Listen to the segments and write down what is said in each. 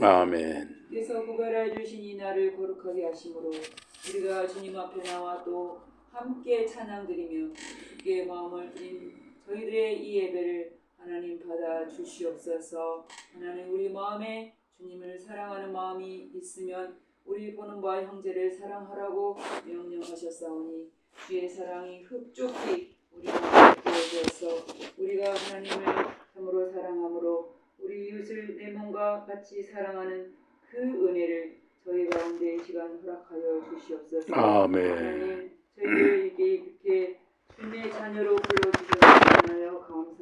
아멘. 그래서 구별하여 주신 이 날을 거룩하게 하심으로 우리가 주님 앞에 나와 또 함께 찬양드리며 주께 마음을 드린 저희들의 이 예배를 하나님 받아 주시옵소서. 하나님 우리 마음에 주님을 사랑하는 마음이 있으면 우리 보는 바 형제를 사랑하라고 명령하셨사오니 주의 사랑이 흡족히 우리 마음에 부어져서 우리가 하나님을 참으로 사랑함으로 우리 이웃을 내 몸과 같이 사랑하는 그 은혜를 저희 가운데 이 시간 허락하여 주시옵소서. 아멘. 하나님 저희들에게 이렇게 주님의 자녀로 불러주셔서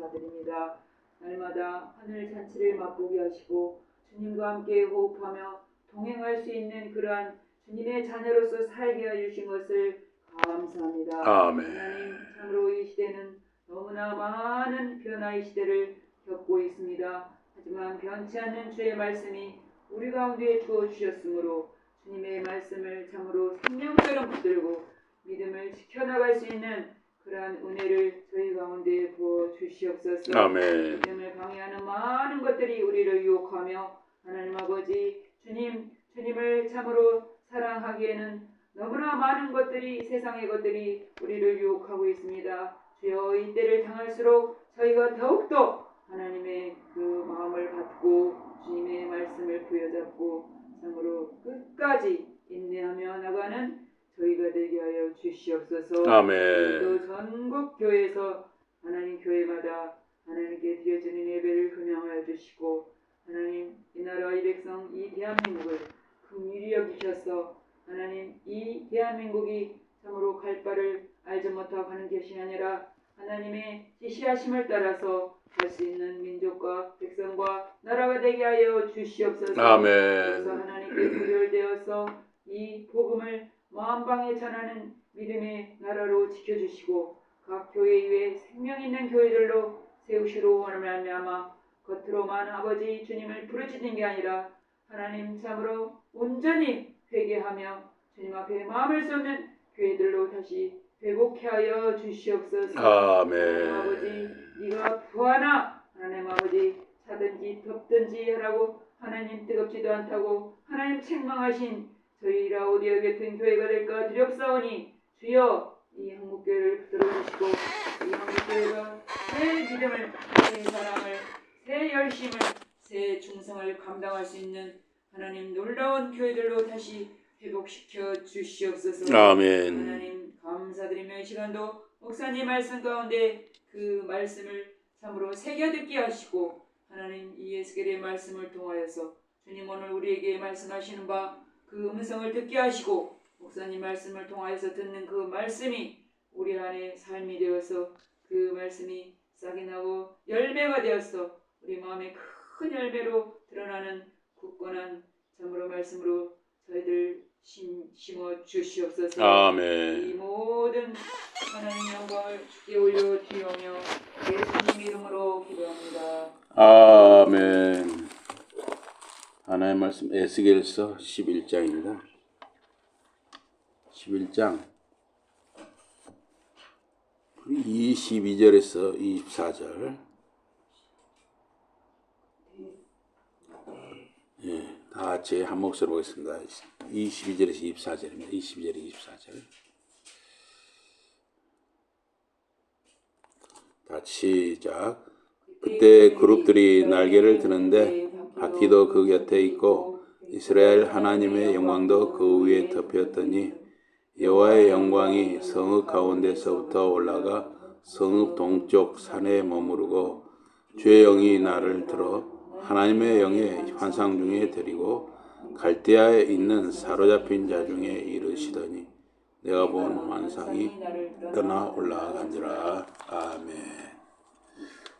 감사드립니다. 날마다 하늘 잔치를 맛보게 하시고 주님과 함께 호흡하며 동행할 수 있는 그러한 주님의 자녀로서 살게 해주신 것을 감사합니다. 아멘. 하나님 참으로 이 시대는 너무나 많은 변화의 시대를 겪고 있습니다. 하지만 변치 않는 주의 말씀이 우리 가운데 주어 주셨으므로 주님의 말씀을 참으로 생명처럼 붙들고 믿음을 지켜나갈 수 있는 그러한 은혜를 저희 가운데 부어 주시옵소서. 아멘. 믿음을 방해하는 많은 것들이 우리를 유혹하며 하나님 아버지 주님을 참으로 사랑하기에는 너무나 많은 것들이 세상의 것들이 우리를 유혹하고 있습니다. 주여 이때를 당할수록 저희가 더욱더 하나님의 그 마음을 받고 주님의 말씀을 부여잡고 참으로 끝까지 인내하며 나가는 저희가 되게 하여 주시옵소서. 아멘. 또 전국 교회에서 하나님 교회마다 하나님께 드려지는 예배를 금양하여 주시고 하나님 이 나라 이 백성 이 대한민국을 긍휼히 여기셔서 하나님 이 대한민국이 참으로 갈 바를 알지 못하고 가는 것이 아니라 하나님의 지시하심을 따라서 갈 수 있는 민족과 백성과 나라가 되게 하여 주시옵소서. 아멘. 그래서 하나님께 구별되어서 이 복음을 만방에 전하는 믿음의 나라로 지켜주시고 각 교회 위에 생명 있는 교회들로 세우시로 원하며 아마 겉으로만 아버지 주님을 부르짖는 게 아니라 하나님 참으로 온전히 회개하며 주님 앞에 마음을 쏟는 교회들로 다시 회복케 하여 주시옵소서. 아멘. 하나님 아버지 네가 구하나 하나님 아버지 차든지 덥든지 하라고 하나님 뜨겁지도 않다고 하나님 책망하신 저희 라오디아 같은 교회가 될까 두렵사오니 주여 이 한국교회를 붙들어주시고 이 한국교회가 새 믿음을 새 사랑을 새 열심을 새 충성을 감당할 수 있는 하나님 놀라운 교회들로 다시 회복시켜 주시옵소서. 아멘. 하나님 감사드리며 이 시간도 목사님 말씀 가운데 그 말씀을 참으로 새겨듣게 하시고 하나님 이 예수께의 말씀을 통하여서 주님 오늘 우리에게 말씀하시는 바 그 음성을 듣게 하시고 목사님 말씀을 통하여서 듣는 그 말씀이 우리 안에 삶이 되어서 그 말씀이 싹이 나고 열매가 되어서 우리 마음에 큰 열매로 드러나는 굳건한 참으로 말씀으로 저희들 심어 주시옵소서. 아멘. 이 모든 하나님 영광을 주께 올려 드리오며 예수님 이름으로 기도합니다. 아멘. 하나님의 말씀 에스겔서 11장입니다. 11장 22절에서 24절. 예, 다 같이 한 목소리로 보겠습니다. 22절에서 24절입니다. 22절에 24절. 다 시작. 그때 그룹들이 날개를 드는데 바퀴도 그 곁에 있고 이스라엘 하나님의 영광도 그 위에 덮였더니 여호와의 영광이 성읍 가운데서부터 올라가 성읍 동쪽 산에 머무르고 주의 영이 나를 들어 하나님의 영의 환상 중에 데리고 갈대아에 있는 사로잡힌 자 중에 이르시더니 내가 본 환상이 떠나 올라간지라. 아멘.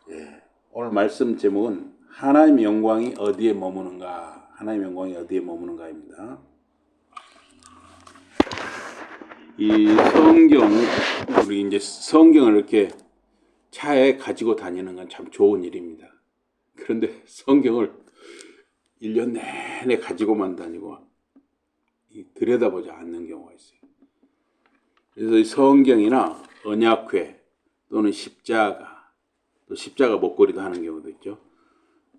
예, 오늘 말씀 제목은 하나님의 영광이 어디에 머무는가? 하나님의 영광이 어디에 머무는가입니다. 이 성경, 우리 이제 성경을 이렇게 차에 가지고 다니는 건 참 좋은 일입니다. 그런데 성경을 1년 내내 가지고만 다니고 들여다보지 않는 경우가 있어요. 그래서 이 성경이나 언약궤 또는 십자가, 또 십자가 목걸이도 하는 경우도 있죠.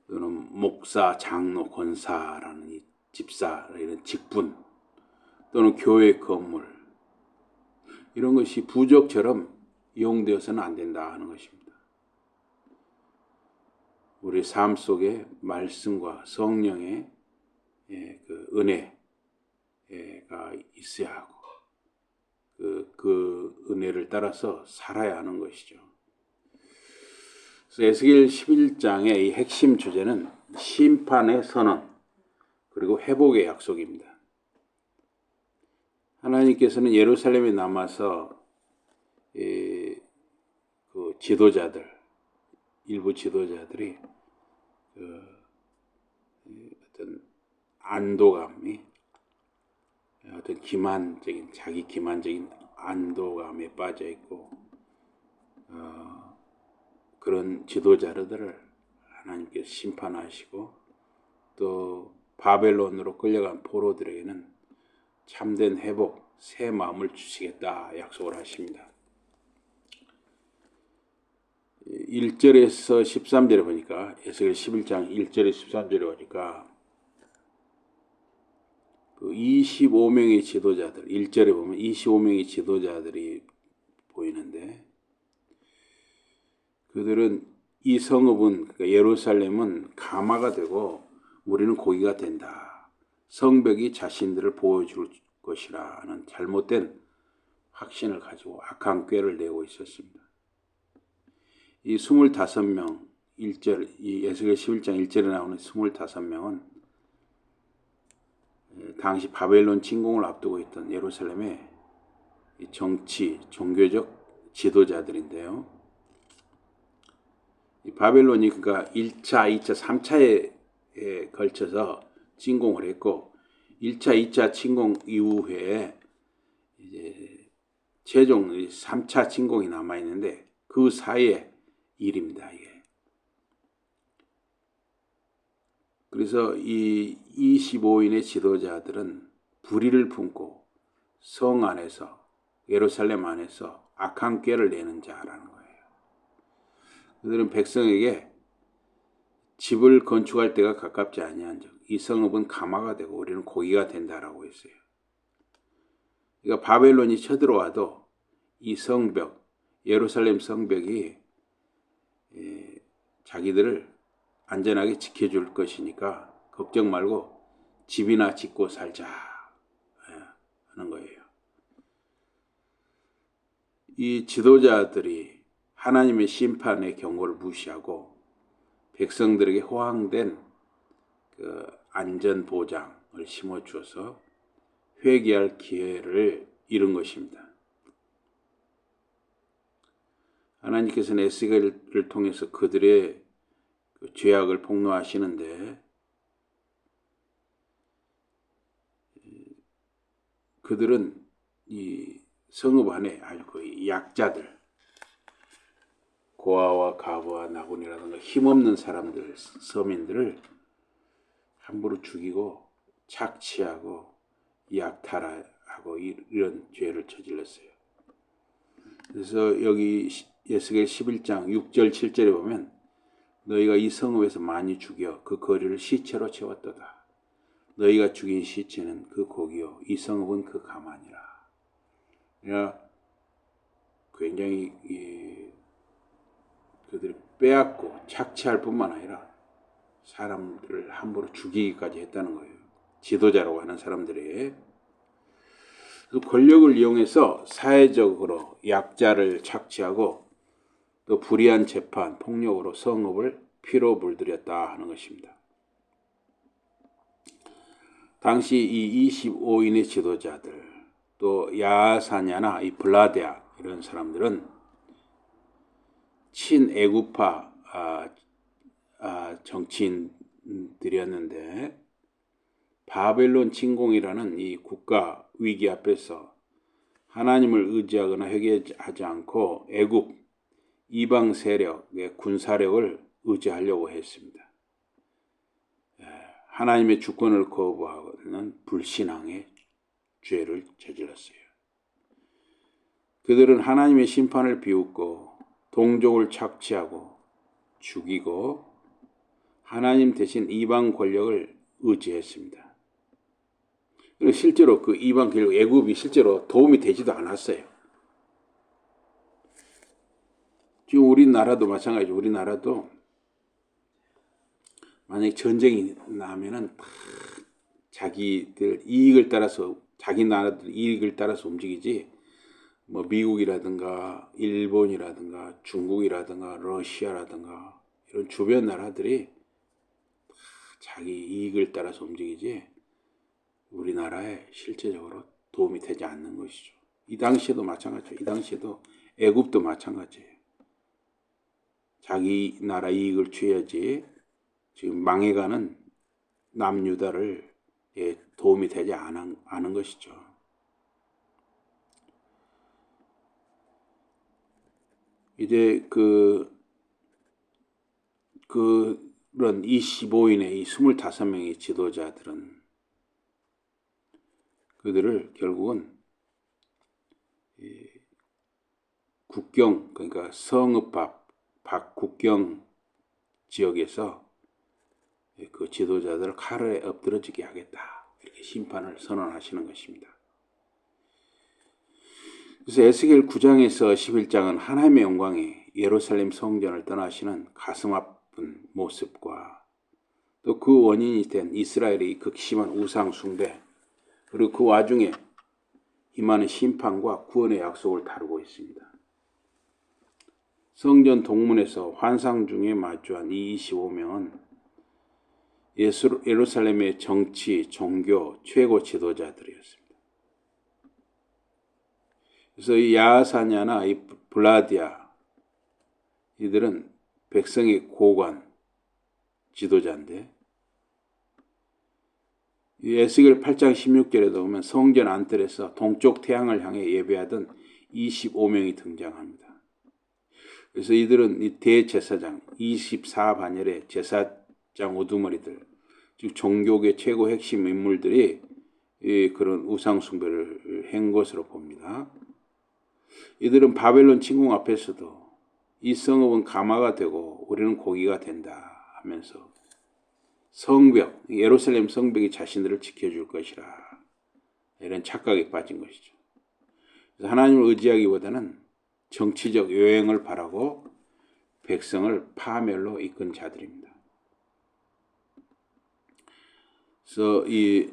또는 목사, 장로, 권사라는 이 집사 이런 직분 또는 교회 건물 이런 것이 부적처럼 이용되어서는 안 된다 하는 것입니다. 우리 삶 속에 말씀과 성령의 그 은혜가 있어야 하고 그 은혜를 따라서 살아야 하는 것이죠. 그래서 에스겔 11장의 이 핵심 주제는 심판의 선언 그리고 회복의 약속입니다. 하나님께서는 예루살렘에 남아서 그 지도자들 일부 지도자들이 어떤 안도감이 어떤 자기 기만적인 안도감에 빠져 있고 그런 지도자들을 하나님께서 심판하시고 또 바벨론으로 끌려간 포로들에게는 참된 회복, 새 마음을 주시겠다 약속을 하십니다. 1절에서 13절에 보니까 에스겔 11장 1절에서 13절에 보니까 그 25명의 지도자들 1절에 보면 25명의 지도자들이 보이는데 그들은 이 성읍은 그러니까 예루살렘은 가마가 되고 우리는 고기가 된다. 성벽이 자신들을 보여줄 것이라는 잘못된 확신을 가지고 악한 꾀를 내고 있었습니다. 이 25명 1절 이 에스겔 11장 1절에 나오는 25명은 당시 바벨론 침공을 앞두고 있던 예루살렘의 정치, 종교적 지도자들인데요. 이 바벨론이 그러니까 1차, 2차, 3차에 걸쳐서 침공을 했고 1차, 2차 침공 이후에 이제 최종 3차 침공이 남아 있는데 그 사이에 일입니다. 이게. 그래서 이 25인의 지도자들은 불의를 품고 성 안에서 예루살렘 안에서 악한 꾀를 내는 자라는 거예요. 그들은 백성에게 집을 건축할 때가 가깝지 아니한 적, 이 성읍은 가마가 되고 우리는 고기가 된다라고 했어요. 그러니까 바벨론이 쳐들어와도 이 성벽, 예루살렘 성벽이 자기들을 안전하게 지켜줄 것이니까 걱정 말고 집이나 짓고 살자 하는 거예요. 이 지도자들이 하나님의 심판의 경고를 무시하고 백성들에게 호황된 그 안전 보장을 심어주어서 회개할 기회를 잃은 것입니다. 하나님께서는 에스겔을 통해서 그들의 그 죄악을 폭로하시는데 그들은 이 성읍 안에 아주 그 약자들, 고아와 가부와 나군이라든가 힘없는 사람들, 서민들을 함부로 죽이고 착취하고 약탈하고 이런 죄를 저질렀어요. 그래서 여기 에스겔 11장 6절 7절에 보면 너희가 이 성읍에서 많이 죽여 그 거리를 시체로 채웠도다. 너희가 죽인 시체는 그 고기요 이 성읍은 그 가마니라. 그러니까 굉장히 그들이 빼앗고 착취할 뿐만 아니라 사람들을 함부로 죽이기까지 했다는 거예요. 지도자라고 하는 사람들이 그 권력을 이용해서 사회적으로 약자를 착취하고 또 불의한 재판, 폭력으로 성읍을 피로 물들였다 하는 것입니다. 당시 이 25인의 지도자들, 또 야사냐나 이 블라데아 이런 사람들은 친애국파 정치인들이었는데 바벨론 침공이라는 이 국가 위기 앞에서 하나님을 의지하거나 회개하지 않고 애국, 이방 세력의 군사력을 의지하려고 했습니다. 하나님의 주권을 거부하는 불신앙의 죄를 저질렀어요. 그들은 하나님의 심판을 비웃고 동족을 착취하고 죽이고 하나님 대신 이방 권력을 의지했습니다. 그리고 실제로 그 이방 권력, 애굽이 실제로 도움이 되지도 않았어요. 지금 우리나라도 마찬가지죠. 우리나라도 만약에 전쟁이 나면은 다 자기들 이익을 따라서, 자기 나라들 이익을 따라서 움직이지, 뭐 미국이라든가 일본이라든가 중국이라든가 러시아라든가 이런 주변 나라들이 다 자기 이익을 따라서 움직이지 우리나라에 실제적으로 도움이 되지 않는 것이죠. 이 당시에도 마찬가지죠. 이 당시에도 애굽도 마찬가지예요. 자기 나라 이익을 취해야지 지금 망해가는 남유다를 도움이 되지 않은 것이죠. 이제 그런 25인의 이 25명의 지도자들은 그들을 결국은 국경, 그러니까 성읍 밖 국경 지역에서 그 지도자들을 칼에 엎드러지게 하겠다, 이렇게 심판을 선언하시는 것입니다. 그래서 에스겔 9장에서 11장은 하나님의 영광이 예루살렘 성전을 떠나시는 가슴 아픈 모습과 또 그 원인이 된 이스라엘의 극심한 우상 숭배, 그리고 그 와중에 임하는 심판과 구원의 약속을 다루고 있습니다. 성전 동문에서 환상 중에 마주한 이 25명은 예루살렘의 정치, 종교 최고 지도자들이었습니다. 그래서 이 야사냐나 이 블라디아, 이들은 백성의 고관 지도자인데, 이 에스겔 8장 16절에도 보면 성전 안뜰에서 동쪽 태양을 향해 예배하던 25명이 등장합니다. 그래서 이들은 이 대제사장 24반열의 제사장 우두머리들, 즉 종교계 최고 핵심 인물들이 그런 우상 숭배를 한 것으로 봅니다. 이들은 바벨론 침공 앞에서도 이 성읍은 가마가 되고 우리는 고기가 된다 하면서 성벽, 예루살렘 성벽이 자신들을 지켜줄 것이라, 이런 착각에 빠진 것이죠. 그래서 하나님을 의지하기보다는 정치적 요행을 바라고 백성을 파멸로 이끈 자들입니다. 그래서 이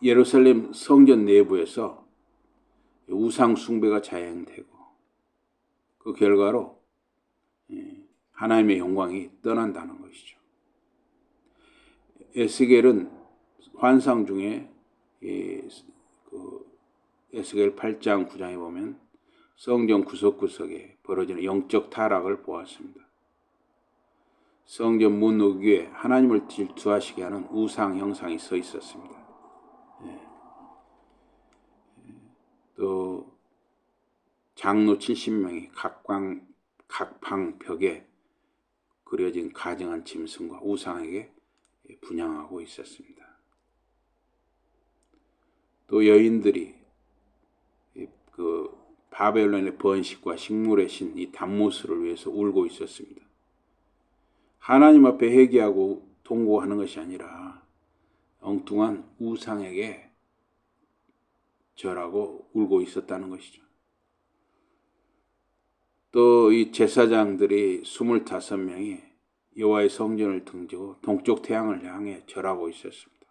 예루살렘 성전 내부에서 우상 숭배가 자행되고 그 결과로 하나님의 영광이 떠난다는 것이죠. 에스겔은 환상 중에 에스겔 8장 9장에 보면 성전 구석구석에 벌어지는 영적 타락을 보았습니다. 성전 문 우기에 하나님을 질투하시게 하는 우상 형상이 서 있었습니다. 또 장로 70명이 각 방 벽에 그려진 가증한 짐승과 우상에게 분향하고 있었습니다. 또 여인들이 그 바벨론의 번식과 식물의 신 이 담무스를 위해서 울고 있었습니다. 하나님 앞에 회개하고 통고하는 것이 아니라 엉뚱한 우상에게 절하고 울고 있었다는 것이죠. 또 이 제사장들이 25명이 여호와의 성전을 등지고 동쪽 태양을 향해 절하고 있었습니다.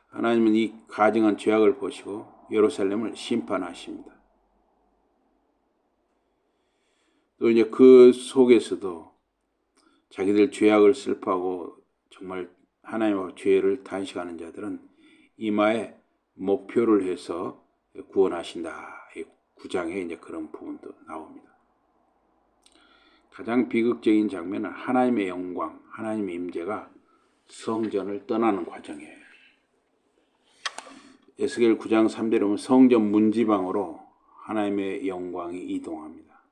하나님은 이 가증한 죄악을 보시고 예루살렘을 심판하십니다. 또 이제 그 속에서도 자기들 죄악을 슬퍼하고 정말 하나님 앞에 죄를 단식하는 자들은 이마에 목표를 해서 구원하신다. 9장에 이제 그런 부분도 나옵니다. 가장 비극적인 장면은 하나님의 영광, 하나님의 임재가 성전을 떠나는 과정이에요. 에스겔 9장 3절에 보면 성전 문지방으로 하나님의 영광이 이동합니다.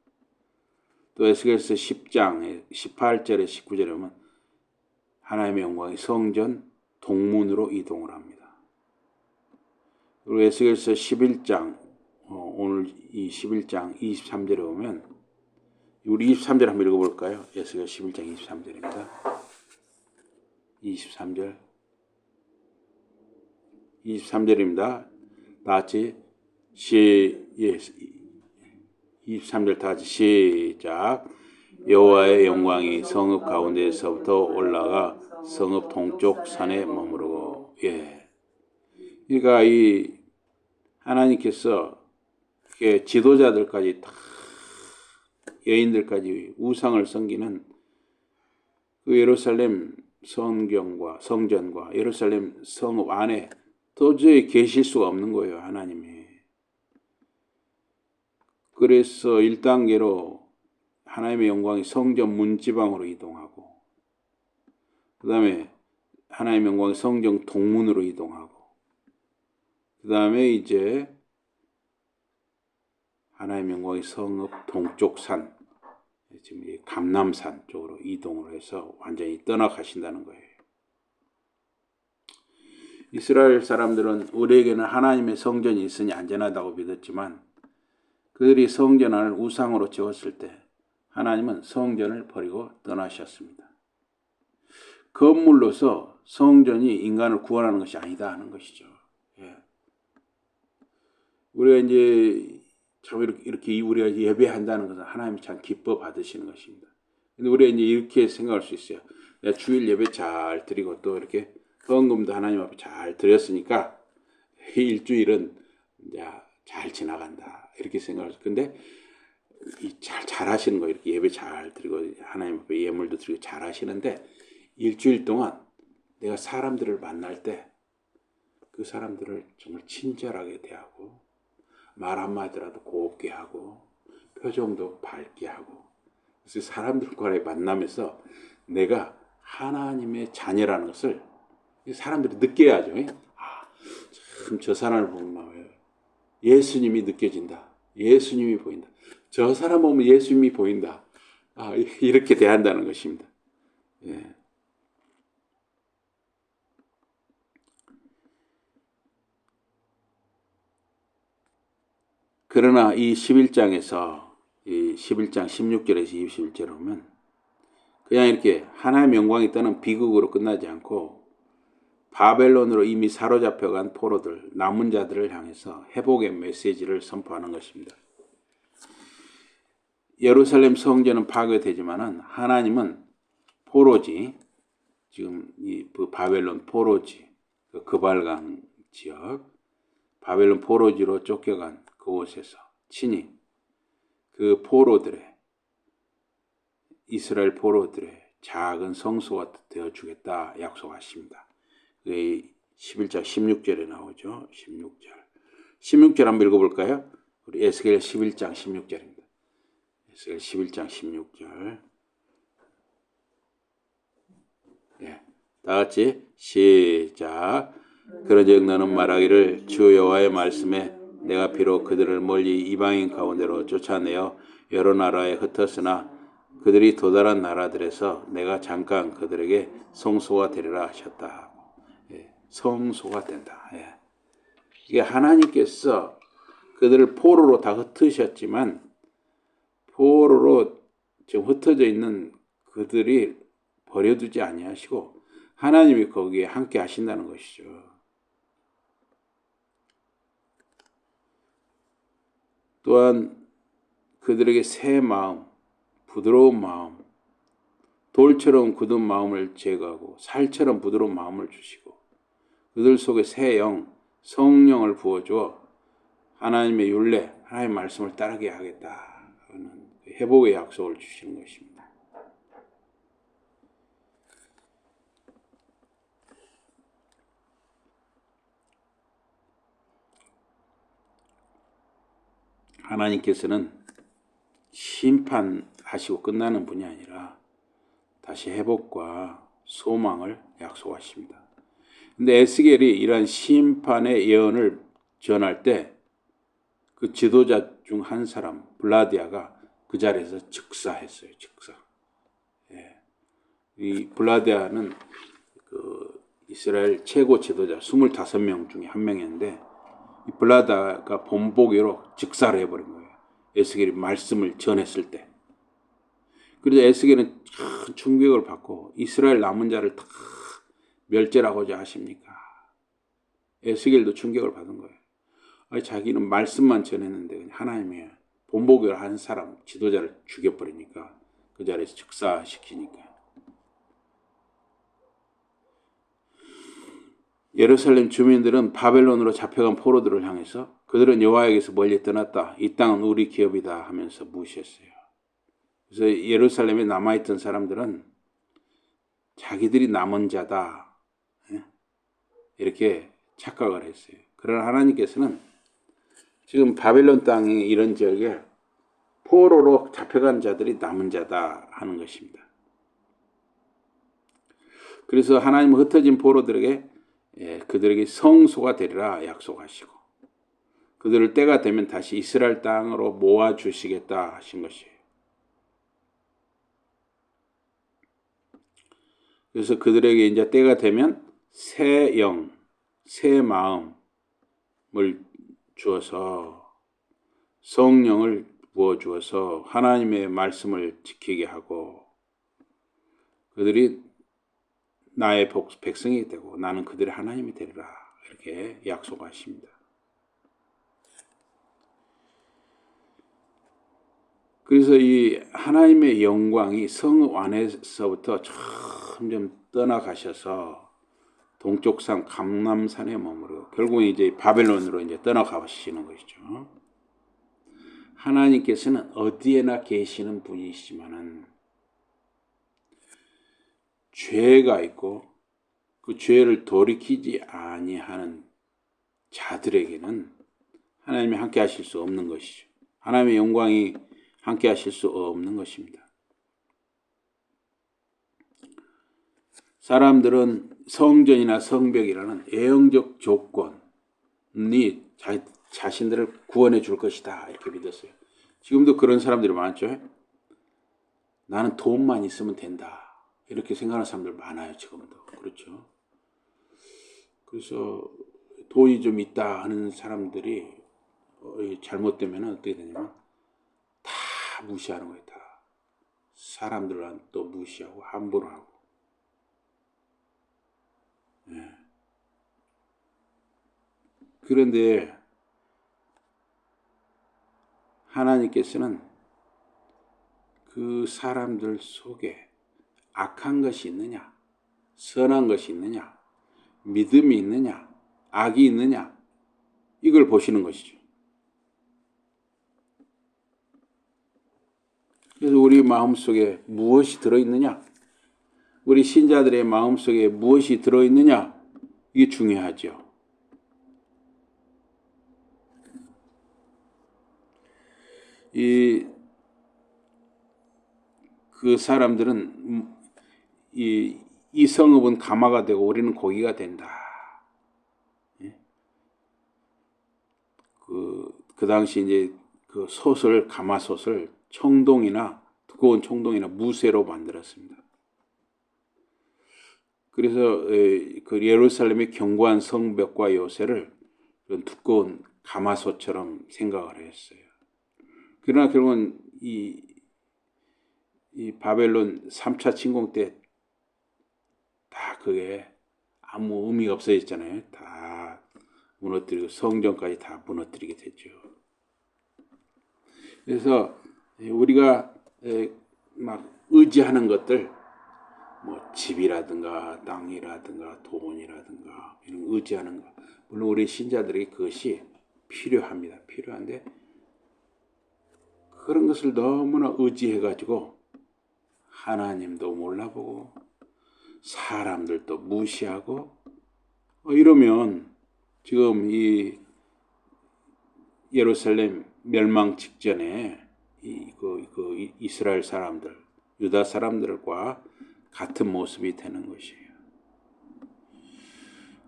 또 에스겔서 10장 18절에 19절에 보면 하나님의 영광이 성전 동문으로 이동을 합니다. 그리고 에스겔서 11장 오늘 이 11장 23절에 보면 우리 23절 한번 읽어볼까요? 에스겔 11장 23절입니다. 23절입니다. 다 같이 23절 다 같이 시작. 여호와의 영광이 성읍 가운데에서부터 올라가 성읍 동쪽 산에 머무르고. 예. 그러니까 이 하나님께서 지도자들까지 다 여인들까지 우상을 섬기는 그 예루살렘 성전과 예루살렘 성읍 안에 도저히 계실 수가 없는 거예요, 하나님이. 그래서 1단계로 하나님의 영광이 성전 문지방으로 이동하고, 그 다음에 하나님의 영광이 성전 동문으로 이동하고, 그 다음에 이제 하나님의 영광이 성읍 동쪽 산, 지금 감람산 쪽으로 이동을 해서 완전히 떠나가신다는 거예요. 이스라엘 사람들은 우리에게는 하나님의 성전이 있으니 안전하다고 믿었지만 그들이 성전 안을 우상으로 채웠을 때 하나님은 성전을 버리고 떠나셨습니다. 건물로서 성전이 인간을 구원하는 것이 아니다 하는 것이죠. 예. 우리가 이제 참 이렇게 우리가 예배한다는 것은 하나님이 참 기뻐 받으시는 것입니다. 근데 우리가 이제 이렇게 생각할 수 있어요. 내가 주일 예배 잘 드리고 또 이렇게 헌금도 하나님 앞에 잘 드렸으니까 일주일은 이제 잘 지나간다 이렇게 생각할 수. 근데 잘 하시는 거예요. 이렇게 예배 잘 드리고 하나님 앞에 예물도 드리고 잘 하시는데 일주일 동안 내가 사람들을 만날 때 그 사람들을 정말 친절하게 대하고 말 한마디라도 곱게 하고 표정도 밝게 하고, 그래서 사람들과의 만남에서 내가 하나님의 자녀라는 것을 사람들이 느껴야죠. 참 저 사람을 보면 예수님이 느껴진다. 예수님이 보인다. 저 사람 보면 예수님이 보인다. 이렇게 대한다는 것입니다. 예. 그러나 이 11장에서 이 11장 16절에서 21절에 보면 그냥 이렇게 하나님의 영광이 떠난 비극으로 끝나지 않고 바벨론으로 이미 사로잡혀간 포로들, 남은 자들을 향해서 회복의 메시지를 선포하는 것입니다. 예루살렘 성전은 파괴되지만은 하나님은 포로지, 지금 이 바벨론 포로지, 그발강 지역, 바벨론 포로지로 쫓겨간 그곳에서 친히 그 포로들의, 이스라엘 포로들의 작은 성소가 되어주겠다 약속하십니다. 11장 16절에 나오죠. 16절 한번 읽어볼까요? 우리 에스겔 11장 16절입니다. 에스겔 11장 16절. 네, 다 같이 시작. 그러즉 너는 말하기를 주 여호와의 말씀에 내가 비록 그들을 멀리 이방인 가운데로 쫓아내어 여러 나라에 흩었으나 그들이 도달한 나라들에서 내가 잠깐 그들에게 성소가 되리라 하셨다. 예, 성소가 된다. 예. 이게 하나님께서 그들을 포로로 다 흩으셨지만 포로로 지금 흩어져 있는 그들이 버려두지 아니하시고 하나님이 거기에 함께 하신다는 것이죠. 또한 그들에게 새 마음, 부드러운 마음, 돌처럼 굳은 마음을 제거하고 살처럼 부드러운 마음을 주시고 그들 속에 새 영, 성령을 부어주어 하나님의 율례, 하나님의 말씀을 따르게 하겠다 하는 회복의 약속을 주시는 것입니다. 하나님께서는 심판하시고 끝나는 분이 아니라 다시 회복과 소망을 약속하십니다. 근데 에스겔이 이러한 심판의 예언을 전할 때 그 지도자 중 한 사람 블라디아가 그 자리에서 즉사했어요. 즉사. 예. 이 블라디아는 그 이스라엘 최고 지도자 25명 중에 한 명이었는데 이 블라디아가 본보기로 즉사를 해버린 거예요. 에스겔이 말씀을 전했을 때. 그래서 에스겔은 큰 충격을 받고 이스라엘 남은 자를 다 멸절하고자 하십니까? 에스겔도 충격을 받은 거예요. 아니, 자기는 말씀만 전했는데 하나님의 본보기를 한 사람 지도자를 죽여버리니까 그 자리에서 즉사시키니까. 예루살렘 주민들은 바벨론으로 잡혀간 포로들을 향해서 그들은 여호와에게서 멀리 떠났다. 이 땅은 우리 기업이다 하면서 무시했어요. 그래서 예루살렘에 남아있던 사람들은 자기들이 남은 자다 이렇게 착각을 했어요. 그러나 하나님께서는 지금 바벨론 땅의 이런 지역에 포로로 잡혀간 자들이 남은 자다 하는 것입니다. 그래서 하나님은 흩어진 포로들에게 그들에게 성소가 되리라 약속하시고 그들을 때가 되면 다시 이스라엘 땅으로 모아주시겠다 하신 것이에요. 그래서 그들에게 이제 때가 되면 새 영, 새 마음을 주어서 성령을 부어주어서 하나님의 말씀을 지키게 하고 그들이 나의 백성이 되고 나는 그들의 하나님이 되리라 이렇게 약속하십니다. 그래서 이 하나님의 영광이 성 안에서부터 점점 떠나가셔서 동쪽산 감람산에 머무르고 결국 이제 바벨론으로 이제 떠나가시는 것이죠. 하나님께서는 어디에나 계시는 분이시지만은 죄가 있고 그 죄를 돌이키지 아니하는 자들에게는 하나님이 함께 하실 수 없는 것이죠. 하나님의 영광이 함께 하실 수 없는 것입니다. 사람들은 성전이나 성벽이라는 애형적 조건이 자신들을 구원해 줄 것이다 이렇게 믿었어요. 지금도 그런 사람들이 많죠. 나는 돈만 있으면 된다 이렇게 생각하는 사람들 많아요. 지금도 그렇죠. 그래서 돈이 좀 있다 하는 사람들이 잘못되면 어떻게 되냐면 다 무시하는 거예요. 다 사람들은 또 무시하고 함부로 하고. 그런데 하나님께서는 그 사람들 속에 악한 것이 있느냐, 선한 것이 있느냐, 믿음이 있느냐, 악이 있느냐, 이걸 보시는 것이죠. 그래서 우리 마음속에 무엇이 들어있느냐, 우리 신자들의 마음속에 무엇이 들어있느냐, 이게 중요하죠. 그 사람들은 이 성읍은 가마가 되고 우리는 고기가 된다. 그 당시 이제 그 솥을 가마솥을 청동이나 두꺼운 청동이나 무쇠로 만들었습니다. 그래서 그 예루살렘의 견고한 성벽과 요새를 그런 두꺼운 가마솥처럼 생각을 했어요. 그러나 결국은 이 바벨론 3차 침공 때 다 그게 아무 의미가 없어졌잖아요. 다 무너뜨리고 성전까지 다 무너뜨리게 됐죠. 그래서 우리가 막 의지하는 것들 뭐 집이라든가 땅이라든가 돈이라든가 이런 의지하는 거 물론 우리 신자들에게 그것이 필요합니다. 필요한데 그런 것을 너무나 의지해가지고 하나님도 몰라보고 사람들도 무시하고 이러면 지금 이 예루살렘 멸망 직전에 그 이스라엘 사람들, 유다 사람들과 같은 모습이 되는 것이에요.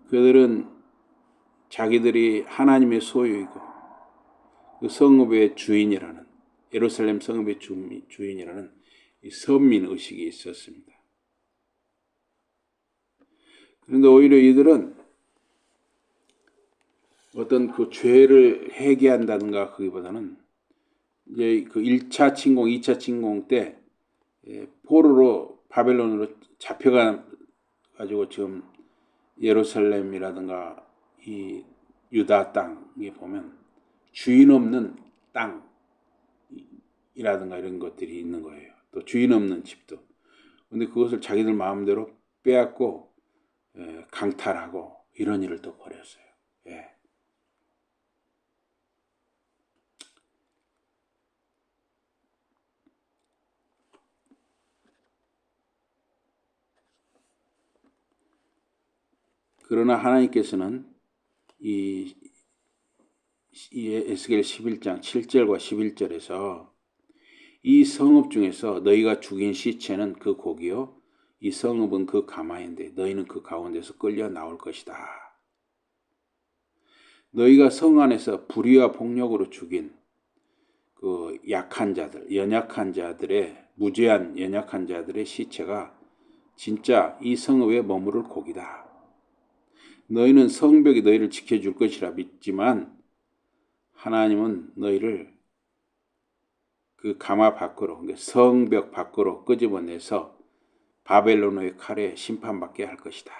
그들은 자기들이 하나님의 소유이고 그 성읍의 주인이라는 예루살렘 성읍의 주인이라는 이 선민 의식이 있었습니다. 그런데 오히려 이들은 어떤 그 죄를 회개한다든가 그기보다는 이제 그 1차 침공, 2차 침공 때 포로로 바벨론으로 잡혀가 가지고 지금 예루살렘이라든가 이 유다 땅에 보면 주인 없는 땅이라든가 이런 것들이 있는 거예요. 또 주인 없는 집도. 근데 그것을 자기들 마음대로 빼앗고 강탈하고 이런 일을 또 벌였어요. 예. 그러나 하나님께서는 이 에스겔 11장 7절과 11절에서 이 성읍 중에서 너희가 죽인 시체는 그 고기요 이 성읍은 그 가마인데 너희는 그 가운데서 끌려 나올 것이다. 너희가 성 안에서 불의와 폭력으로 죽인 그 약한 자들, 연약한 자들의 무죄한 연약한 자들의 시체가 진짜 이 성읍에 머무를 고기다. 너희는 성벽이 너희를 지켜줄 것이라 믿지만 하나님은 너희를 그 가마 밖으로, 그러니까 성벽 밖으로 끄집어내서 바벨론의 칼에 심판받게 할 것이다.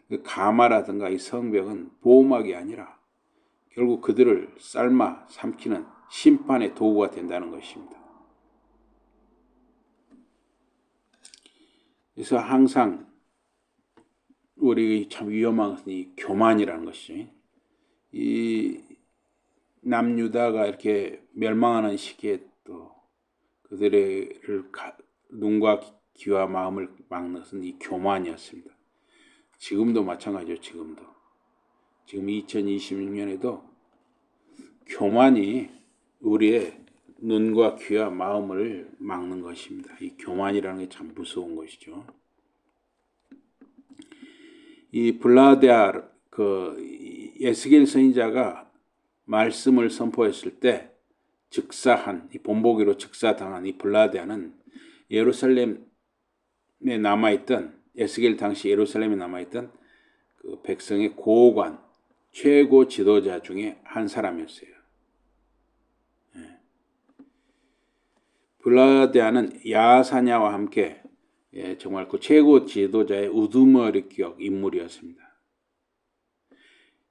그 가마라든가 이 성벽은 보호막이 아니라 결국 그들을 삶아 삼키는 심판의 도구가 된다는 것입니다. 그래서 항상 우리 참 위험한 것은 이 교만이라는 것이죠. 이 남유다가 이렇게 멸망하는 시기에 또 그들의 눈과 귀와 마음을 막는 것은 이 교만이었습니다. 지금도 마찬가지죠. 지금 2026년에도 교만이 우리의 눈과 귀와 마음을 막는 것입니다. 이 교만이라는 게 참 무서운 것이죠. 이 블라데아 에스겔 선지자가 말씀을 선포했을 때 즉사한 이 본보기로 즉사당한 이 블라데아는 예루살렘에 남아있던 에스겔 당시 예루살렘에 남아있던 그 백성의 고관 최고 지도자 중에 한 사람이었어요. 블라데아는 야사냐와 함께 정말 그 최고 지도자의 우두머리격 인물이었습니다.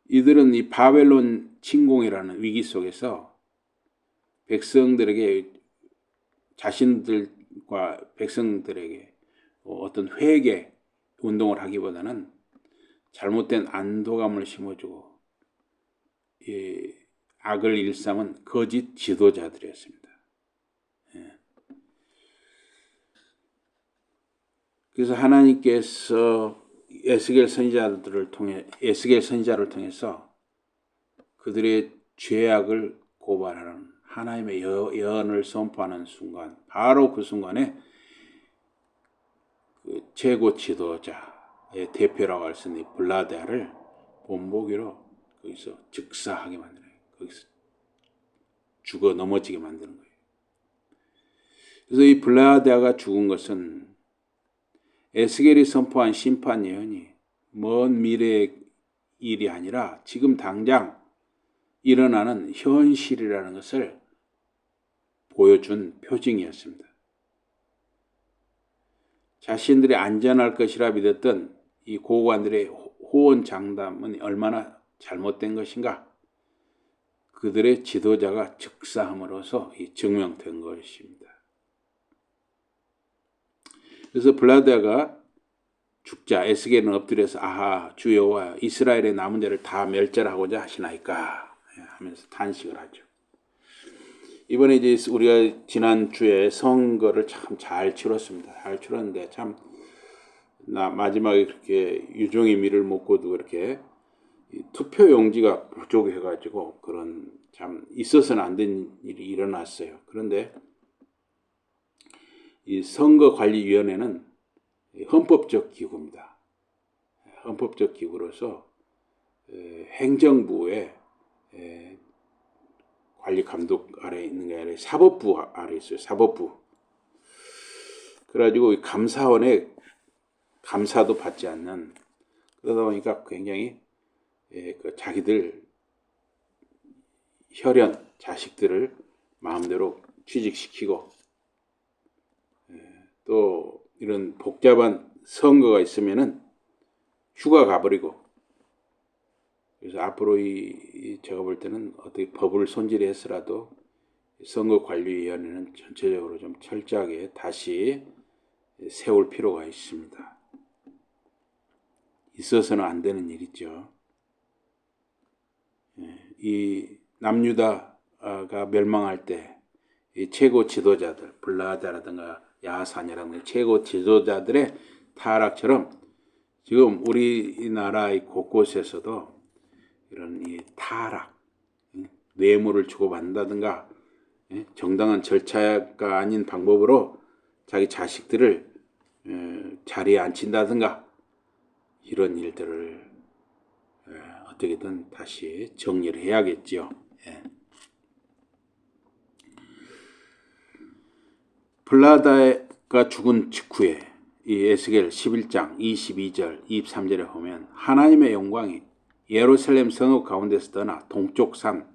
이들은 이 바벨론 침공이라는 위기 속에서 백성들에게 자신들과 백성들에게 어떤 회개 운동을 하기보다는 잘못된 안도감을 심어주고 악을 일삼은 거짓 지도자들이었습니다. 그래서 하나님께서 에스겔 선지자를 통해서 그들의 죄악을 고발하는 하나님의 예언을 선포하는 순간, 바로 그 순간에 그 최고 지도자의 대표라고 할 수 있는 블라데아를 본보기로 거기서 즉사하게 만드는 거예요. 거기서 죽어 넘어지게 만드는 거예요. 그래서 이 블라데아가 죽은 것은 에스겔이 선포한 심판 예언이 먼 미래의 일이 아니라 지금 당장 일어나는 현실이라는 것을 보여준 표징이었습니다. 자신들이 안전할 것이라 믿었던 이 고관들의 호언장담은 얼마나 잘못된 것인가? 그들의 지도자가 즉사함으로써 증명된 것입니다. 그래서 블라데아가 죽자 에스겔은 엎드려서 아하 주 여호와 이스라엘의 남은 자를 다 멸절하고자 하시나이까 하면서 탄식을 하죠. 이번에 이제 우리가 지난주에 선거를 참 잘 치렀습니다. 잘 치렀는데 참 마지막에 그렇게 유종의 미를 먹고도 그렇게 투표 용지가 부족해가지고 그런 참 있어서는 안 된 일이 일어났어요. 그런데 이 선거관리위원회는 헌법적 기구입니다. 헌법적 기구로서 행정부의 관리 감독 아래 있는 게 아니라 사법부 아래 있어요. 사법부. 그래가지고 감사원의 감사도 받지 않는 그러다 보니까 굉장히 자기들 혈연 자식들을 마음대로 취직시키고 또 이런 복잡한 선거가 있으면은 휴가 가버리고, 그래서 앞으로 제가 볼 때는 어떻게 법을 손질해서라도 선거관리위원회는 전체적으로 좀 철저하게 다시 세울 필요가 있습니다. 있어서는 안 되는 일이죠. 이 남유다가 멸망할 때 이 최고 지도자들, 블라다라든가 야산이라든가 최고 지도자들의 타락처럼 지금 우리나라의 곳곳에서도 이런 이 타락, 뇌물을 주고받는다든가 정당한 절차가 아닌 방법으로 자기 자식들을 자리에 앉힌다든가 이런 일들을 어떻게든 다시 정리를 해야겠죠. 블라다가 죽은 직후에 이 에스겔 11장 22절 23절에 보면 하나님의 영광이 예루살렘 성읍 가운데서 떠나 동쪽 산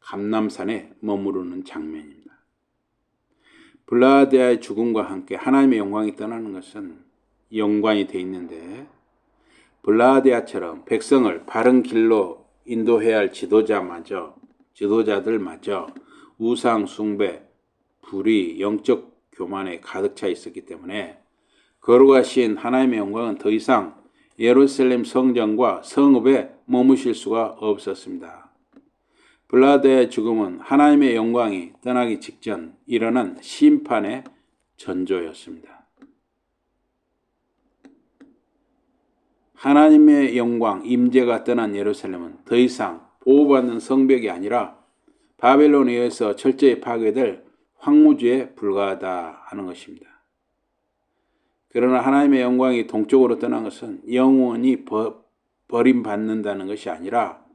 감람산에 머무르는 장면입니다. 블라다의 죽음과 함께 하나님의 영광이 떠나는 것은 연관이 되어 있는데, 블라디아처럼 백성을 바른 길로 인도해야 할 지도자들마저 우상 숭배, 불의, 영적 교만에 가득 차 있었기 때문에 거룩하신 하나님의 영광은 더 이상 예루살렘 성전과 성읍에 머무실 수가 없었습니다. 블라디아의 죽음은 하나님의 영광이 떠나기 직전 일어난 심판의 전조였습니다. 하나님의 영광, 임재가 떠난 예루살렘은 더 이상 보호받는 성벽이 아니라 바벨론에 의해서 철저히 파괴될 황무지에 불과하다 하는 것입니다. 그러나 하나님의 영광이 동쪽으로 떠난 것은 영원히 버림받는다는 것이 아니라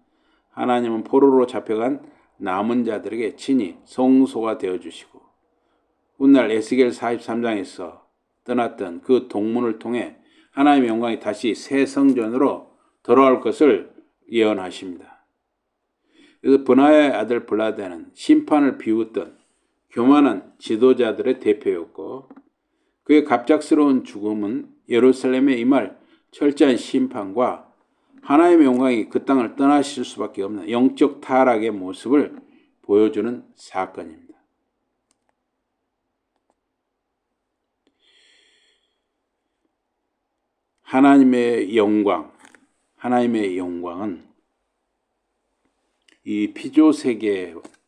하나님은 포로로 잡혀간 남은 자들에게 친히 성소가 되어주시고 훗날 에스겔 43장에서 떠났던 그 동문을 통해 하나님의 영광이 다시 새 성전으로 돌아올 것을 예언하십니다. 그래서 분하의 아들 블라다는 심판을 비웃던 교만한 지도자들의 대표였고, 그의 갑작스러운 죽음은 예루살렘에 임할 철저한 심판과 하나님의 영광이 그 땅을 떠나실 수밖에 없는 영적 타락의 모습을 보여주는 사건입니다. 하나님의 영광은 이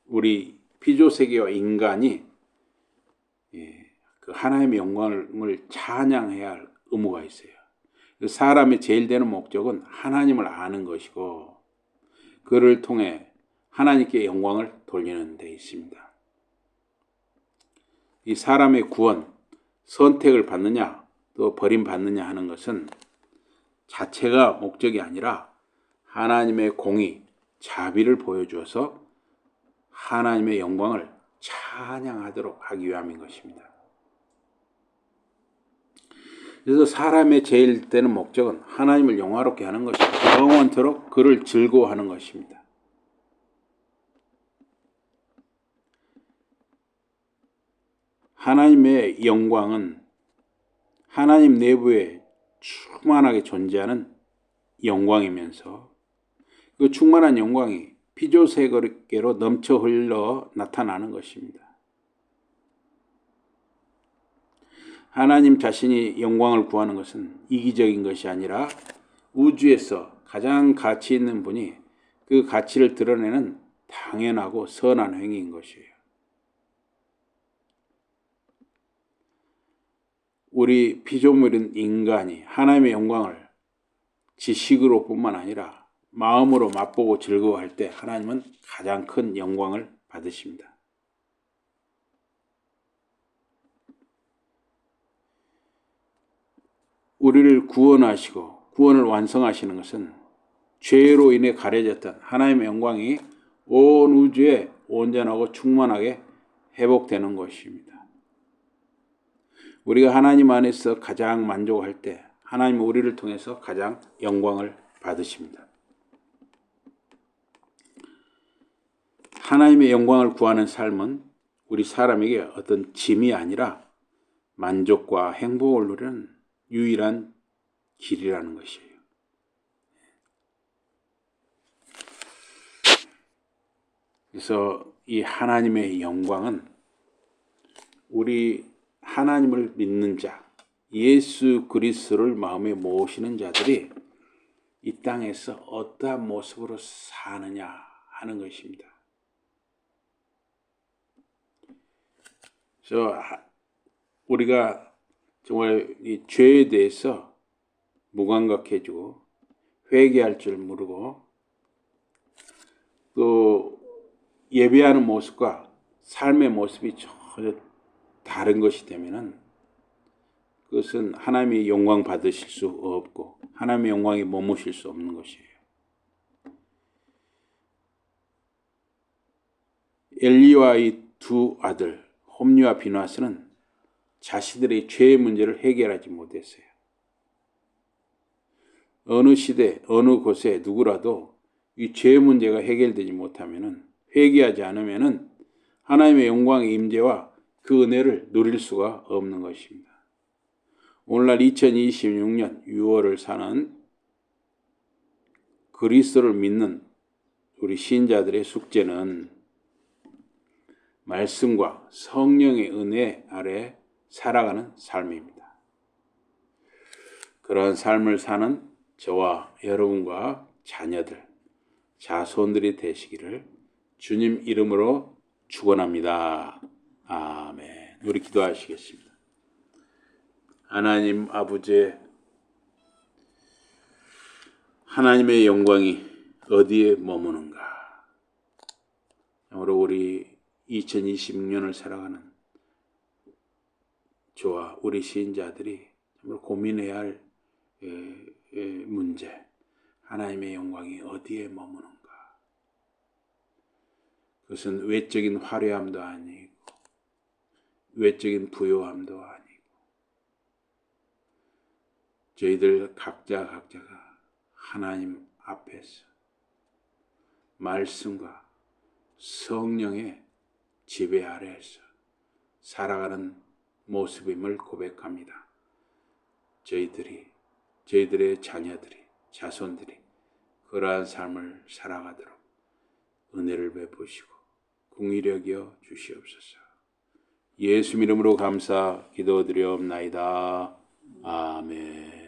우리 피조세계와 인간이 그 하나님의 영광을 찬양해야 할 의무가 있어요. 사람의 제일 되는 목적은 하나님을 아는 것이고, 그를 통해 하나님께 영광을 돌리는 데 있습니다. 이 사람의 구원, 선택을 받느냐 또 버림받느냐 하는 것은 자체가 목적이 아니라 하나님의 공의, 자비를 보여주어서 하나님의 영광을 찬양하도록 하기 위함인 것입니다. 그래서 사람의 제일 되는 목적은 하나님을 영화롭게 하는 것입니다. 영원토록 그를 즐거워하는 것입니다. 하나님의 영광은 하나님 내부에 충만하게 존재하는 영광이면서 그 충만한 영광이 피조세계로 넘쳐 흘러 나타나는 것입니다. 하나님 자신이 영광을 구하는 것은 이기적인 것이 아니라 우주에서 가장 가치 있는 분이 그 가치를 드러내는 당연하고 선한 행위인 것이에요. 우리 피조물인 인간이 하나님의 영광을 지식으로 뿐만 아니라 마음으로 맛보고 즐거워할 때 하나님은 가장 큰 영광을 받으십니다. 우리를 구원하시고 구원을 완성하시는 것은 죄로 인해 가려졌던 하나님의 영광이 온 우주에 온전하고 충만하게 회복되는 것입니다. 우리가 하나님 안에서 가장 만족할 때 하나님은 우리를 통해서 가장 영광을 받으십니다. 하나님의 영광을 구하는 삶은 우리 사람에게 어떤 짐이 아니라 만족과 행복을 누리는 유일한 길이라는 것이에요. 그래서 이 하나님의 영광은 우리 하나님을 믿는 자, 예수 그리스도를 마음에 모시는 자들이 이 땅에서 어떠한 모습으로 사느냐 하는 것입니다. 그래서 우리가 정말 이 죄에 대해서 무감각해지고 회개할 줄 모르고 또 예배하는 모습과 삶의 모습이 전혀 다른 것이 되면은 그것은 하나님의 영광 받으실 수 없고 하나님의 영광이 머무실 수 없는 것이에요. 엘리와 이 두 아들 홈리와 비나스는 자신들의 죄의 문제를 해결하지 못했어요. 어느 시대, 어느 곳에 누구라도 이 죄의 문제가 해결되지 못하면은 회개하지 않으면은 하나님의 영광의 임재와 그 은혜를 누릴 수가 없는 것입니다. 오늘날 2026년 6월을 사는 그리스도를 믿는 우리 신자들의 숙제는 말씀과 성령의 은혜 아래 살아가는 삶입니다. 그러한 삶을 사는 저와 여러분과 자녀들, 자손들이 되시기를 주님 이름으로 축원합니다. 아멘. 우리 기도하시겠습니다. 하나님 아버지, 하나님의 영광이 어디에 머무는가? 참으로 우리 2026년을 살아가는 저와 우리 시인자들이 정말 고민해야 할 문제, 하나님의 영광이 어디에 머무는가? 그것은 외적인 화려함도 아니고 외적인 부요함도 아니고 저희들 각자가 하나님 앞에서 말씀과 성령의 지배 아래에서 살아가는 모습임을 고백합니다. 저희들의 자녀들이, 자손들이 그러한 삶을 살아가도록 은혜를 베푸시고 긍휼히 여겨 주시옵소서. 예수 이름으로 감사 기도드리옵나이다. 아멘.